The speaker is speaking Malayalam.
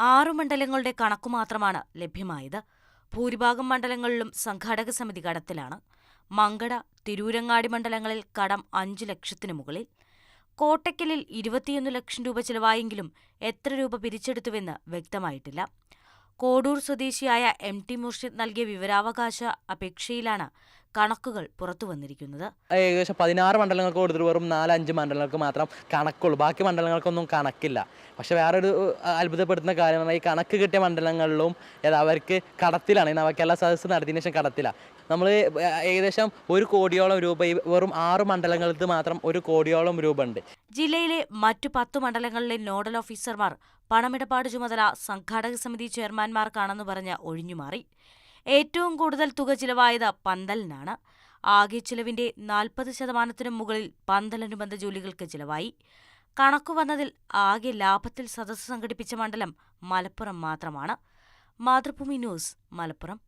6 മണ്ഡലങ്ങളുടെ കണക്കുമാത്രമാണ് ലഭ്യമായത്. ഭൂരിഭാഗം മണ്ഡലങ്ങളിലും സംഘാടക സമിതി കടത്തിലാണ്. മങ്കട, തിരൂരങ്ങാടി മണ്ഡലങ്ങളിൽ കടം 5 ലക്ഷത്തിനു മുകളിൽ. കോട്ടയ്ക്കലിൽ 21 ലക്ഷം രൂപ ചിലവായെങ്കിലും എത്ര രൂപ പിരിച്ചെടുത്തുവെന്ന് വ്യക്തമായിട്ടില്ല. കോഡൂർ സ്വദേശിയായ MT മുർഷിദ് നൽകിയ വിവരാവകാശ അപേക്ഷയിലാണ് കണക്കുകൾ പുറത്തുവന്നിരിക്കുന്നത്. ഏകദേശം 16 മണ്ഡലങ്ങൾക്ക് കൊടുത്തിട്ട് വെറും 4-5 മണ്ഡലങ്ങൾക്ക് മാത്രം കണക്കുള്ളൂ. ബാക്കി മണ്ഡലങ്ങൾക്കൊന്നും കണക്കില്ല. പക്ഷെ വേറൊരു അത്ഭുതപ്പെടുത്തുന്ന കാര്യം പറഞ്ഞാൽ ഈ കണക്ക് കിട്ടിയ മണ്ഡലങ്ങളിലും അവർക്ക് കടത്തിലാണ്. നവകേരള സദസ്സ് നടത്തിയതിനു ശേഷം കടത്തില്ല. നമ്മൾ ഏകദേശം 1 കോടിയോളം രൂപ വെറും 6 മണ്ഡലങ്ങൾക്ക് മാത്രം 1 കോടിയോളം രൂപ ഉണ്ട്. ജില്ലയിലെ മറ്റു 10 മണ്ഡലങ്ങളിലെ നോഡൽ ഓഫീസർമാർ പണമിടപാട് ചുമതല സംഘാടക സമിതി ചെയർമാൻമാർക്കാണെന്ന് പറഞ്ഞ് ഒഴിഞ്ഞുമാറി. ഏറ്റവും കൂടുതൽ തുക ചിലവായത് പന്തലിനാണ്. ആകെ ചിലവിന്റെ 40% മുകളിൽ പന്തലനുബന്ധ ജോലികൾക്ക് ചിലവായി. കണക്കുവന്നതിൽ ആകെ ലാഭത്തിൽ സദസ്സ് സംഘടിപ്പിച്ച മണ്ഡലം മലപ്പുറം മാത്രമാണ്. മാതൃഭൂമി ന്യൂസ്, മലപ്പുറം.